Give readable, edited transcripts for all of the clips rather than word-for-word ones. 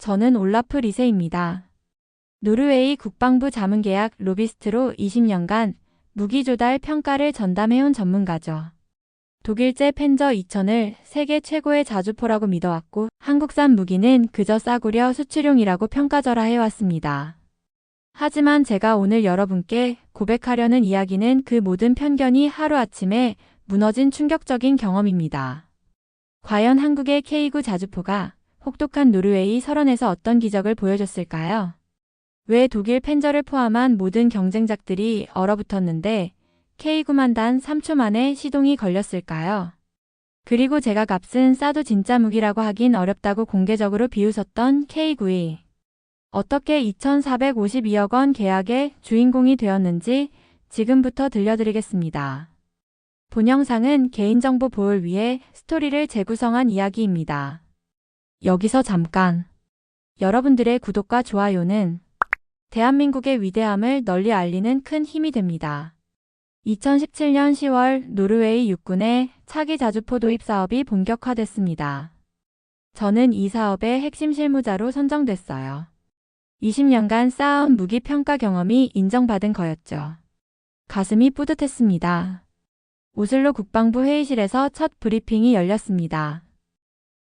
저는 올라프 리세입니다. 노르웨이 국방부 자문계약 로비스트로 20년간 무기 조달 평가를 전담해온 전문가죠. 독일제 펜저 2000을 세계 최고의 자주포라고 믿어왔고 한국산 무기는 그저 싸구려 수출용이라고 평가절하 해왔습니다. 하지만 제가 오늘 여러분께 고백하려는 이야기는 그 모든 편견이 하루아침에 무너진 충격적인 경험입니다. 과연 한국의 K9 자주포가 혹독한 노르웨이 설원에서 어떤 기적을 보여줬을까요? 왜 독일 펜저를 포함한 모든 경쟁작들이 얼어붙었는데 K9만 단 3초 만에 시동이 걸렸을까요? 그리고 제가 값은 싸도 진짜 무기라고 하긴 어렵다고 공개적으로 비웃었던 K9이 어떻게 2,452억 원 계약의 주인공이 되었는지 지금부터 들려드리겠습니다. 본 영상은 개인정보 보호를 위해 스토리를 재구성한 이야기입니다. 여기서 잠깐! 여러분들의 구독과 좋아요는 대한민국의 위대함을 널리 알리는 큰 힘이 됩니다. 2017년 10월 노르웨이 육군의 차기 자주포 도입 사업이 본격화됐습니다. 저는 이 사업의 핵심 실무자로 선정됐어요. 20년간 쌓아온 무기 평가 경험이 인정받은 거였죠. 가슴이 뿌듯했습니다. 오슬로 국방부 회의실에서 첫 브리핑이 열렸습니다.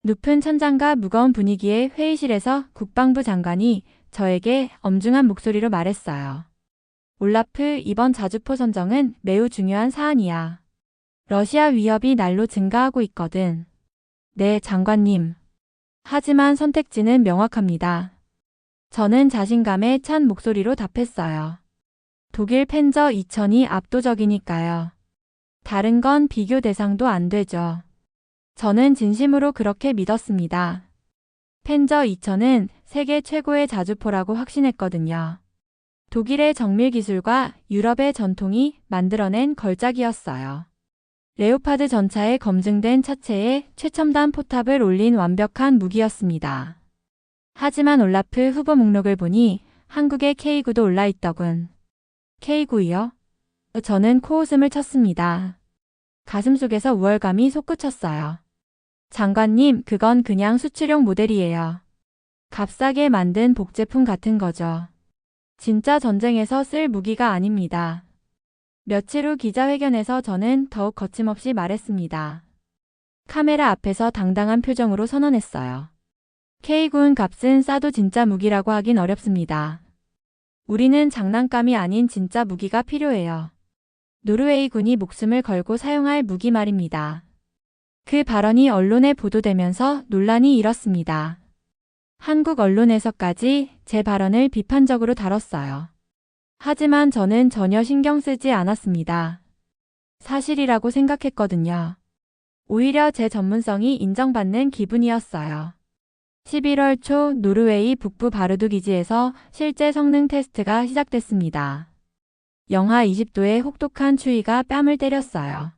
높은 천장과 무거운 분위기의 회의실에서 국방부 장관이 저에게 엄중한 목소리로 말했어요. 올라프, 이번 자주포 선정은 매우 중요한 사안이야. 러시아 위협이 날로 증가하고 있거든. 네, 장관님. 하지만 선택지는 명확합니다. 저는 자신감에 찬 목소리로 답했어요. 독일 펜저 2000이 압도적이니까요. 다른 건 비교 대상도 안 되죠. 저는 진심으로 그렇게 믿었습니다. 펜저 2000은 세계 최고의 자주포라고 확신했거든요. 독일의 정밀 기술과 유럽의 전통이 만들어낸 걸작이었어요. 레오파드 전차에 검증된 차체에 최첨단 포탑을 올린 완벽한 무기였습니다. 하지만 올라프 후보 목록을 보니 한국의 K9도 올라있더군. K9요? 저는 코웃음을 쳤습니다. 가슴속에서 우월감이 솟구쳤어요. 장관님, 그건 그냥 수출용 모델이에요. 값싸게 만든 복제품 같은 거죠. 진짜 전쟁에서 쓸 무기가 아닙니다. 며칠 후 기자회견에서 저는 더욱 거침없이 말했습니다. 카메라 앞에서 당당한 표정으로 선언했어요. K9 값은 싸도 진짜 무기라고 하긴 어렵습니다. 우리는 장난감이 아닌 진짜 무기가 필요해요. 노르웨이 군이 목숨을 걸고 사용할 무기 말입니다. 그 발언이 언론에 보도되면서 논란이 일었습니다. 한국 언론에서까지 제 발언을 비판적으로 다뤘어요. 하지만 저는 전혀 신경 쓰지 않았습니다. 사실이라고 생각했거든요. 오히려 제 전문성이 인정받는 기분이었어요. 11월 초 노르웨이 북부 바르두 기지에서 실제 성능 테스트가 시작됐습니다. 영하 20도의 혹독한 추위가 뺨을 때렸어요.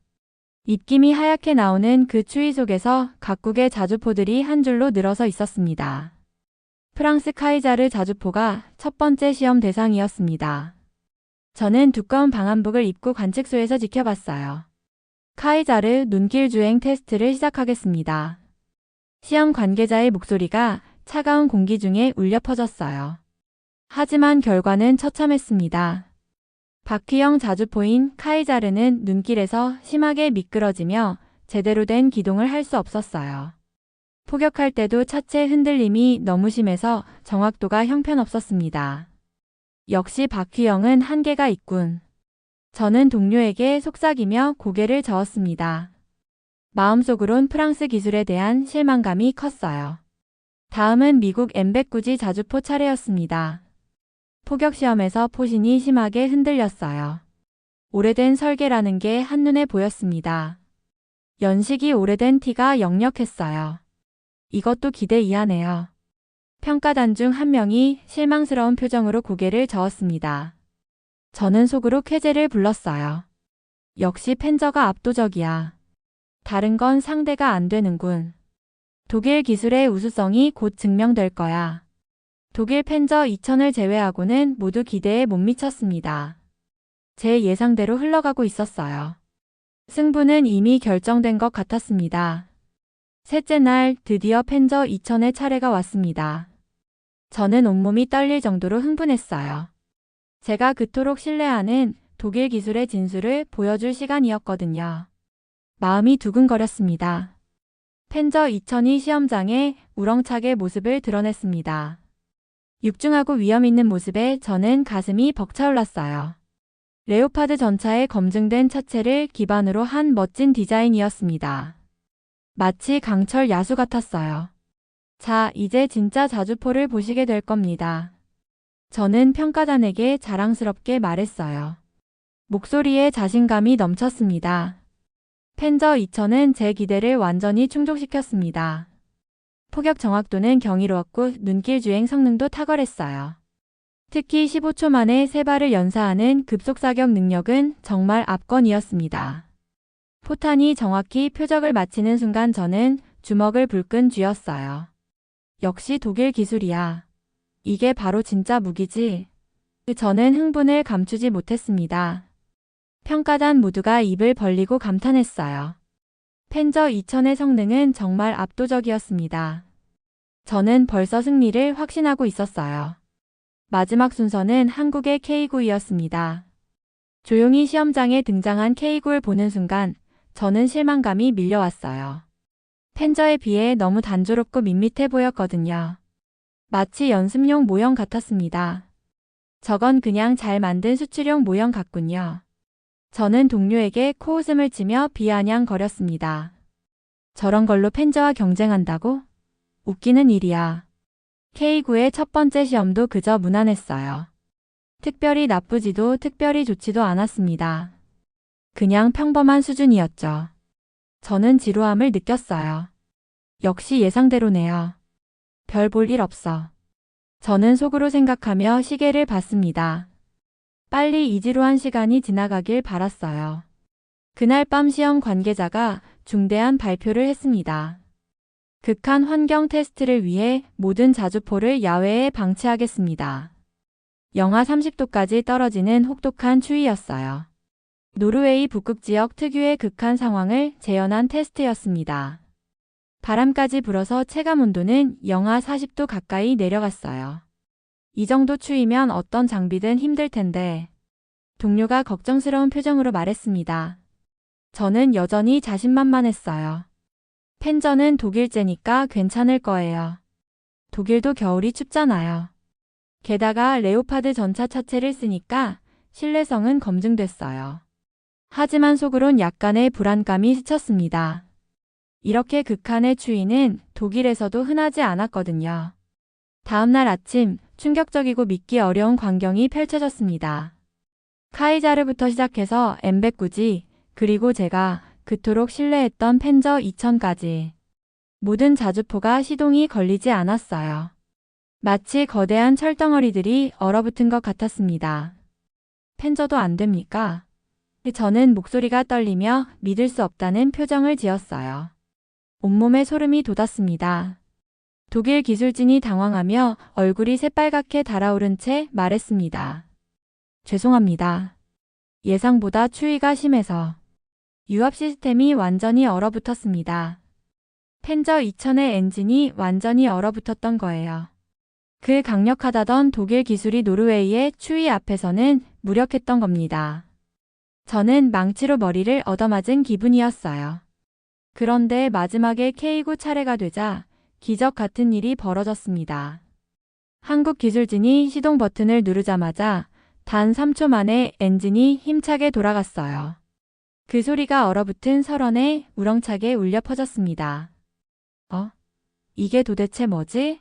입김이 하얗게 나오는 그 추위 속에서 각국의 자주포들이 한 줄로 늘어서 있었습니다. 프랑스 카이자르 자주포가 첫 번째 시험 대상이었습니다. 저는 두꺼운 방한복을 입고 관측소에서 지켜봤어요. 카이자르 눈길 주행 테스트를 시작하겠습니다. 시험 관계자의 목소리가 차가운 공기 중에 울려 퍼졌어요. 하지만 결과는 처참했습니다. 바퀴형 자주포인 카이자르는 눈길에서 심하게 미끄러지며 제대로 된 기동을 할 수 없었어요. 포격할 때도 차체 흔들림이 너무 심해서 정확도가 형편없었습니다. 역시 바퀴형은 한계가 있군. 저는 동료에게 속삭이며 고개를 저었습니다. 마음속으론 프랑스 기술에 대한 실망감이 컸어요. 다음은 미국 M109G 자주포 차례였습니다. 포격시험에서 포신이 심하게 흔들렸어요. 오래된 설계라는 게 한눈에 보였습니다. 연식이 오래된 티가 역력했어요. 이것도 기대 이하네요. 평가단 중 한 명이 실망스러운 표정으로 고개를 저었습니다. 저는 속으로 쾌재를 불렀어요. 역시 펜저가 압도적이야. 다른 건 상대가 안 되는군. 독일 기술의 우수성이 곧 증명될 거야. 독일 펜저 2000을 제외하고는 모두 기대에 못 미쳤습니다. 제 예상대로 흘러가고 있었어요. 승부는 이미 결정된 것 같았습니다. 셋째 날 드디어 펜저 2000의 차례가 왔습니다. 저는 온몸이 떨릴 정도로 흥분했어요. 제가 그토록 신뢰하는 독일 기술의 진수를 보여줄 시간이었거든요. 마음이 두근거렸습니다. 펜저 2002 시험장에 우렁차게 모습을 드러냈습니다. 육중하고 위험 있는 모습에 저는 가슴이 벅차올랐어요. 레오파드 전차의 검증된 차체를 기반으로 한 멋진 디자인이었습니다. 마치 강철 야수 같았어요. 자, 이제 진짜 자주포를 보시게 될 겁니다. 저는 평가단에게 자랑스럽게 말했어요. 목소리에 자신감이 넘쳤습니다. 펜저 2000은 제 기대를 완전히 충족시켰습니다. 포격 정확도는 경이로웠고 눈길 주행 성능도 탁월했어요. 특히 15초 만에 3발을 연사하는 급속사격 능력은 정말 압권이었습니다. 포탄이 정확히 표적을 맞히는 순간 저는 주먹을 불끈 쥐었어요. 역시 독일 기술이야. 이게 바로 진짜 무기지. 저는 흥분을 감추지 못했습니다. 평가단 모두가 입을 벌리고 감탄했어요. 펜저 2000의 성능은 정말 압도적이었습니다. 저는 벌써 승리를 확신하고 있었어요. 마지막 순서는 한국의 K9이었습니다. 조용히 시험장에 등장한 K9를 보는 순간 저는 실망감이 밀려왔어요. 펜저에 비해 너무 단조롭고 밋밋해 보였거든요. 마치 연습용 모형 같았습니다. 저건 그냥 잘 만든 수출용 모형 같군요. 저는 동료에게 코웃음을 치며 비아냥거렸습니다. 저런 걸로 펜저와 경쟁한다고? 웃기는 일이야. K9의 첫 번째 시험도 그저 무난했어요. 특별히 나쁘지도 특별히 좋지도 않았습니다. 그냥 평범한 수준이었죠. 저는 지루함을 느꼈어요. 역시 예상대로네요. 별 볼 일 없어. 저는 속으로 생각하며 시계를 봤습니다. 빨리 이 지루한 시간이 지나가길 바랐어요. 그날 밤 시험 관계자가 중대한 발표를 했습니다. 극한 환경 테스트를 위해 모든 자주포를 야외에 방치하겠습니다. 영하 30도까지 떨어지는 혹독한 추위였어요. 노르웨이 북극 지역 특유의 극한 상황을 재현한 테스트였습니다. 바람까지 불어서 체감 온도는 영하 40도 가까이 내려갔어요. 이 정도 추위면 어떤 장비든 힘들 텐데. 동료가 걱정스러운 표정으로 말했습니다. 저는 여전히 자신만만했어요. 펜저는 독일제니까 괜찮을 거예요. 독일도 겨울이 춥잖아요. 게다가 레오파드 전차 차체를 쓰니까 신뢰성은 검증됐어요. 하지만 속으론 약간의 불안감이 스쳤습니다. 이렇게 극한의 추위는 독일에서도 흔하지 않았거든요. 다음날 아침 충격적이고 믿기 어려운 광경이 펼쳐졌습니다. 카이자르부터 시작해서 M109G 그리고 제가 그토록 신뢰했던 펜저 2000까지 모든 자주포가 시동이 걸리지 않았어요. 마치 거대한 철덩어리들이 얼어붙은 것 같았습니다. 펜저도 안 됩니까? 저는 목소리가 떨리며 믿을 수 없다는 표정을 지었어요. 온몸에 소름이 돋았습니다. 독일 기술진이 당황하며 얼굴이 새빨갛게 달아오른 채 말했습니다. 죄송합니다. 예상보다 추위가 심해서 유압 시스템이 완전히 얼어붙었습니다. 펜저 2000의 엔진이 완전히 얼어붙었던 거예요. 그 강력하다던 독일 기술이 노르웨이의 추위 앞에서는 무력했던 겁니다. 저는 망치로 머리를 얻어맞은 기분이었어요. 그런데 마지막에 K9 차례가 되자 기적 같은 일이 벌어졌습니다. 한국 기술진이 시동 버튼을 누르자마자 단 3초 만에 엔진이 힘차게 돌아갔어요. 그 소리가 얼어붙은 설원에 우렁차게 울려 퍼졌습니다. 이게 도대체 뭐지?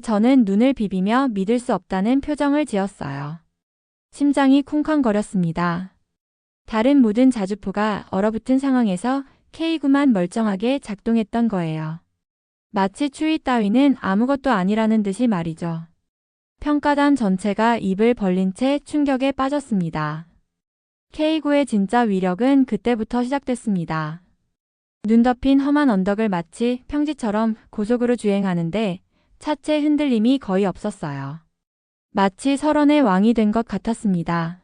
저는 눈을 비비며 믿을 수 없다는 표정을 지었어요. 심장이 쿵쾅거렸습니다. 다른 모든 자주포가 얼어붙은 상황에서 K9만 멀쩡하게 작동했던 거예요. 마치 추위 따위는 아무것도 아니라는 듯이 말이죠. 평가단 전체가 입을 벌린 채 충격에 빠졌습니다. K9의 진짜 위력은 그때부터 시작됐습니다. 눈 덮인 험한 언덕을 마치 평지처럼 고속으로 주행하는데 차체 흔들림이 거의 없었어요. 마치 설원의 왕이 된 것 같았습니다.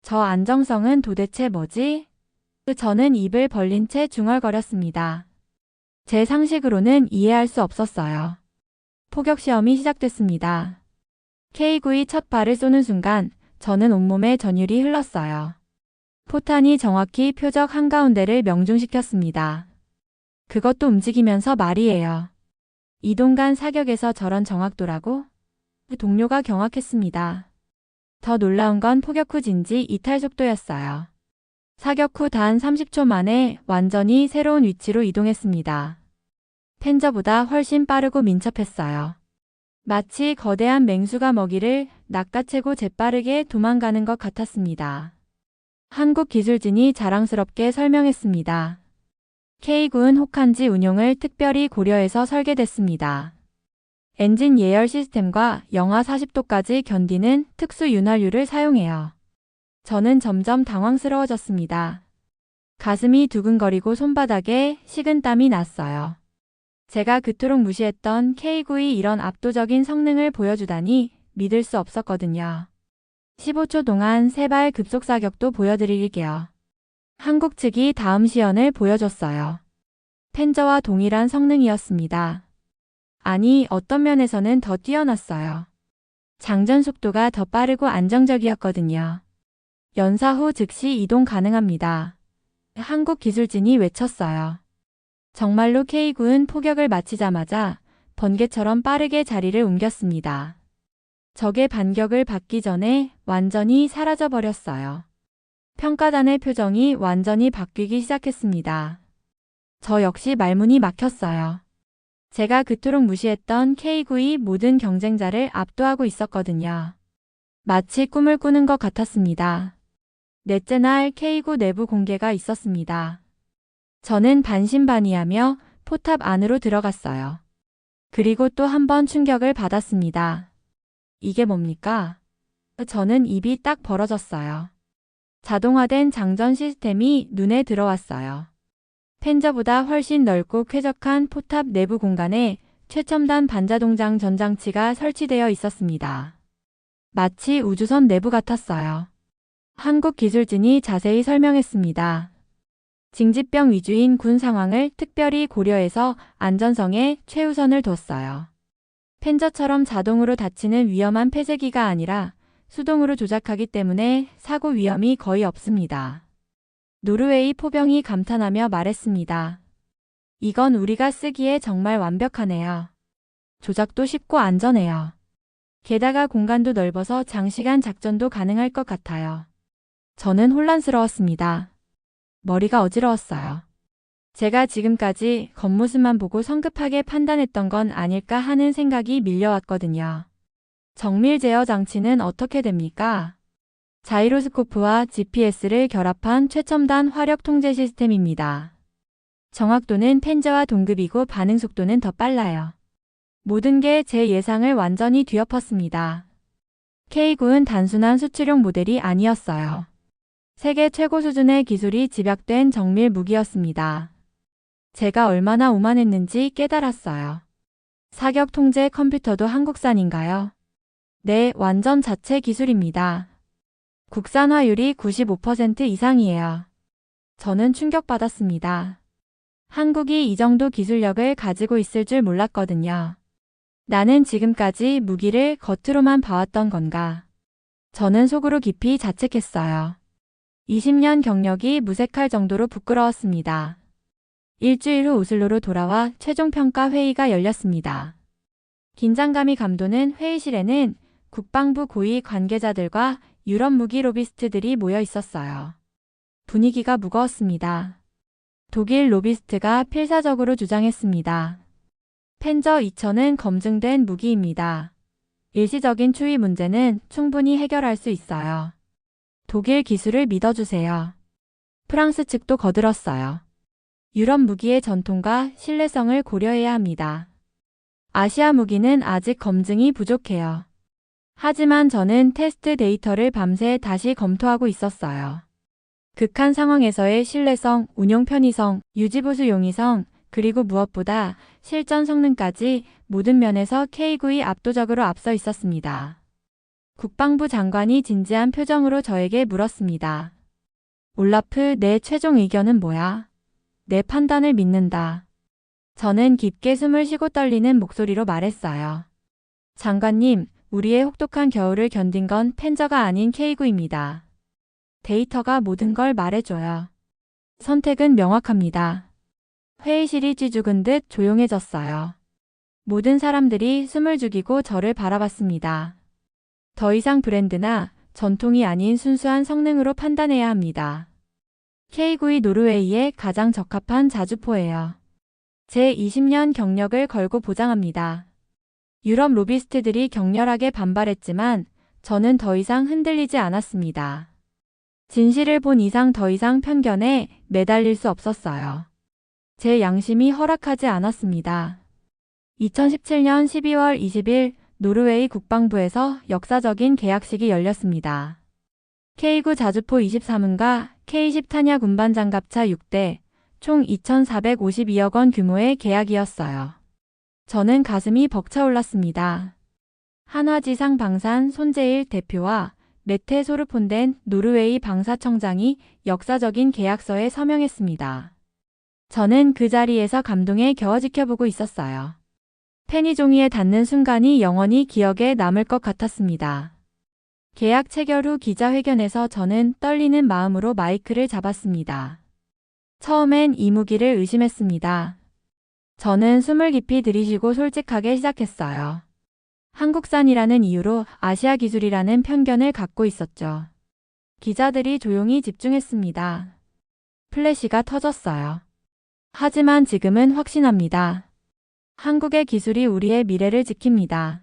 저 안정성은 도대체 뭐지? 저는 입을 벌린 채 중얼거렸습니다. 제 상식으로는 이해할 수 없었어요. 포격 시험이 시작됐습니다. K9이 첫 발을 쏘는 순간 저는 온몸에 전율이 흘렀어요. 포탄이 정확히 표적 한가운데를 명중시켰습니다. 그것도 움직이면서 말이에요. 이동간 사격에서 저런 정확도라고? 동료가 경악했습니다. 더 놀라운 건 포격 후 진지 이탈 속도였어요. 사격 후 단 30초 만에 완전히 새로운 위치로 이동했습니다. 펜저보다 훨씬 빠르고 민첩했어요. 마치 거대한 맹수가 먹이를 낚아채고 재빠르게 도망가는 것 같았습니다. 한국 기술진이 자랑스럽게 설명했습니다. K9은 혹한지 운용을 특별히 고려해서 설계됐습니다. 엔진 예열 시스템과 영하 40도까지 견디는 특수 윤활유를 사용해요. 저는 점점 당황스러워졌습니다. 가슴이 두근거리고 손바닥에 식은땀이 났어요. 제가 그토록 무시했던 K9이 이런 압도적인 성능을 보여주다니 믿을 수 없었거든요. 15초 동안 3발 급속 사격도 보여드릴게요. 한국 측이 다음 시연을 보여줬어요. 펜저와 동일한 성능이었습니다. 아니, 어떤 면에서는 더 뛰어났어요. 장전 속도가 더 빠르고 안정적이었거든요. 연사 후 즉시 이동 가능합니다. 한국 기술진이 외쳤어요. 정말로 K9은 포격을 마치자마자 번개처럼 빠르게 자리를 옮겼습니다. 적의 반격을 받기 전에 완전히 사라져버렸어요. 평가단의 표정이 완전히 바뀌기 시작했습니다. 저 역시 말문이 막혔어요. 제가 그토록 무시했던 K9이 모든 경쟁자를 압도하고 있었거든요. 마치 꿈을 꾸는 것 같았습니다. 넷째 날 K9 내부 공개가 있었습니다. 저는 반신반의하며 포탑 안으로 들어갔어요. 그리고 또 한 번 충격을 받았습니다. 이게 뭡니까? 저는 입이 딱 벌어졌어요. 자동화된 장전 시스템이 눈에 들어왔어요. 펜저보다 훨씬 넓고 쾌적한 포탑 내부 공간에 최첨단 반자동장 전장치가 설치되어 있었습니다. 마치 우주선 내부 같았어요. 한국 기술진이 자세히 설명했습니다. 징집병 위주인 군 상황을 특별히 고려해서 안전성에 최우선을 뒀어요. 펜저처럼 자동으로 닫히는 위험한 폐쇄기가 아니라 수동으로 조작하기 때문에 사고 위험이 거의 없습니다. 노르웨이 포병이 감탄하며 말했습니다. 이건 우리가 쓰기에 정말 완벽하네요. 조작도 쉽고 안전해요. 게다가 공간도 넓어서 장시간 작전도 가능할 것 같아요. 저는 혼란스러웠습니다. 머리가 어지러웠어요. 제가 지금까지 겉모습만 보고 성급하게 판단했던 건 아닐까 하는 생각이 밀려왔거든요. 정밀 제어 장치는 어떻게 됩니까? 자이로스코프와 GPS를 결합한 최첨단 화력 통제 시스템입니다. 정확도는 펜저와 동급이고 반응 속도는 더 빨라요. 모든 게 제 예상을 완전히 뒤엎었습니다. K9은 단순한 수출용 모델이 아니었어요. 세계 최고 수준의 기술이 집약된 정밀 무기였습니다. 제가 얼마나 오만했는지 깨달았어요. 사격 통제 컴퓨터도 한국산인가요? 네, 완전 자체 기술입니다. 국산화율이 95% 이상이에요. 저는 충격받았습니다. 한국이 이 정도 기술력을 가지고 있을 줄 몰랐거든요. 나는 지금까지 무기를 겉으로만 봐왔던 건가? 저는 속으로 깊이 자책했어요. 20년 경력이 무색할 정도로 부끄러웠습니다. 일주일 후 오슬로로 돌아와 최종평가 회의가 열렸습니다. 긴장감이 감도는 회의실에는 국방부 고위 관계자들과 유럽 무기 로비스트들이 모여 있었어요. 분위기가 무거웠습니다. 독일 로비스트가 필사적으로 주장했습니다. 펜저 2000은 검증된 무기입니다. 일시적인 추위 문제는 충분히 해결할 수 있어요. 독일 기술을 믿어주세요. 프랑스 측도 거들었어요. 유럽 무기의 전통과 신뢰성을 고려해야 합니다. 아시아 무기는 아직 검증이 부족해요. 하지만 저는 테스트 데이터를 밤새 다시 검토하고 있었어요. 극한 상황에서의 신뢰성, 운용 편의성, 유지보수 용이성, 그리고 무엇보다 실전 성능까지 모든 면에서 K9이 압도적으로 앞서 있었습니다. 국방부 장관이 진지한 표정으로 저에게 물었습니다. 올라프, 내 최종 의견은 뭐야? 내 판단을 믿는다. 저는 깊게 숨을 쉬고 떨리는 목소리로 말했어요. 장관님, 우리의 혹독한 겨울을 견딘 건 펜저가 아닌 K9입니다. 데이터가 모든 걸 말해줘요. 선택은 명확합니다. 회의실이 쥐죽은 듯 조용해졌어요. 모든 사람들이 숨을 죽이고 저를 바라봤습니다. 더 이상 브랜드나 전통이 아닌 순수한 성능으로 판단해야 합니다. K9이 노르웨이에 가장 적합한 자주포예요. 제 20년 경력을 걸고 보장합니다. 유럽 로비스트들이 격렬하게 반발했지만 저는 더 이상 흔들리지 않았습니다. 진실을 본 이상 더 이상 편견에 매달릴 수 없었어요. 제 양심이 허락하지 않았습니다. 2017년 12월 20일 노르웨이 국방부에서 역사적인 계약식이 열렸습니다. K9 자주포 23은과 K10 탄약 운반 장갑차 6대, 총 2,452억 원 규모의 계약이었어요. 저는 가슴이 벅차올랐습니다. 한화지상 방산 손재일 대표와 메테 소르폰덴 노르웨이 방사청장이 역사적인 계약서에 서명했습니다. 저는 그 자리에서 감동에 겨워 지켜보고 있었어요. 펜이 종이에 닿는 순간이 영원히 기억에 남을 것 같았습니다. 계약 체결 후 기자회견에서 저는 떨리는 마음으로 마이크를 잡았습니다. 처음엔 이 무기를 의심했습니다. 저는 숨을 깊이 들이쉬고 솔직하게 시작했어요. 한국산이라는 이유로 아시아 기술이라는 편견을 갖고 있었죠. 기자들이 조용히 집중했습니다. 플래시가 터졌어요. 하지만 지금은 확신합니다. 한국의 기술이 우리의 미래를 지킵니다.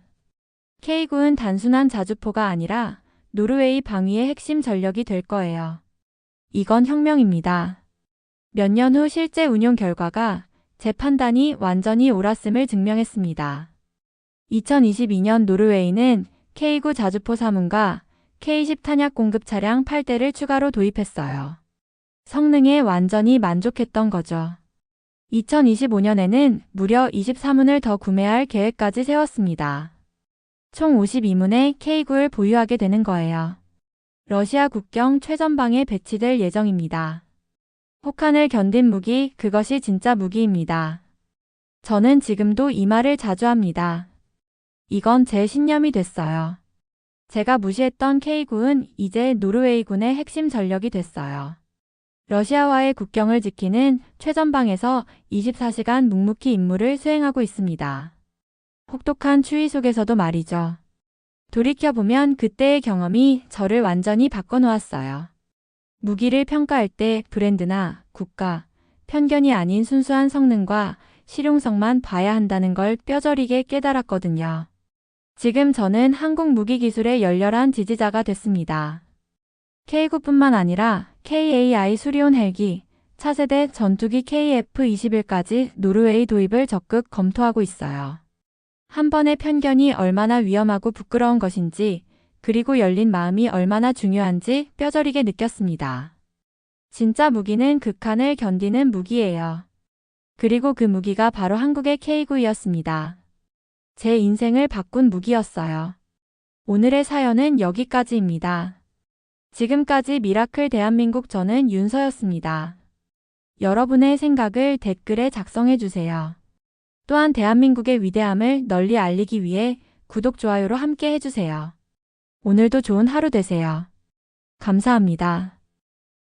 K9은 단순한 자주포가 아니라 노르웨이 방위의 핵심 전력이 될 거예요. 이건 혁명입니다. 몇 년 후 실제 운용 결과가 제 판단이 완전히 옳았음을 증명했습니다. 2022년 노르웨이는 K9 자주포 3운과 K10 탄약 공급 차량 8대를 추가로 도입했어요. 성능에 완전히 만족했던 거죠. 2025년에는 무려 23운을 더 구매할 계획까지 세웠습니다. 총 52문의 K9를 보유하게 되는 거예요. 러시아 국경 최전방에 배치될 예정입니다. 혹한을 견딘 무기, 그것이 진짜 무기입니다. 저는 지금도 이 말을 자주 합니다. 이건 제 신념이 됐어요. 제가 무시했던 K9은 이제 노르웨이군의 핵심 전력이 됐어요. 러시아와의 국경을 지키는 최전방에서 24시간 묵묵히 임무를 수행하고 있습니다. 혹독한 추위 속에서도 말이죠. 돌이켜보면 그때의 경험이 저를 완전히 바꿔놓았어요. 무기를 평가할 때 브랜드나 국가, 편견이 아닌 순수한 성능과 실용성만 봐야 한다는 걸 뼈저리게 깨달았거든요. 지금 저는 한국 무기 기술의 열렬한 지지자가 됐습니다. K9뿐만 아니라 KAI 수리온 헬기, 차세대 전투기 KF-21까지 노르웨이 도입을 적극 검토하고 있어요. 한 번의 편견이 얼마나 위험하고 부끄러운 것인지, 그리고 열린 마음이 얼마나 중요한지 뼈저리게 느꼈습니다. 진짜 무기는 극한을 견디는 무기예요. 그리고 그 무기가 바로 한국의 K9였습니다. 제 인생을 바꾼 무기였어요. 오늘의 사연은 여기까지입니다. 지금까지 미라클 대한민국 저는 윤서였습니다. 여러분의 생각을 댓글에 작성해주세요. 또한 대한민국의 위대함을 널리 알리기 위해 구독, 좋아요로 함께 해주세요. 오늘도 좋은 하루 되세요. 감사합니다.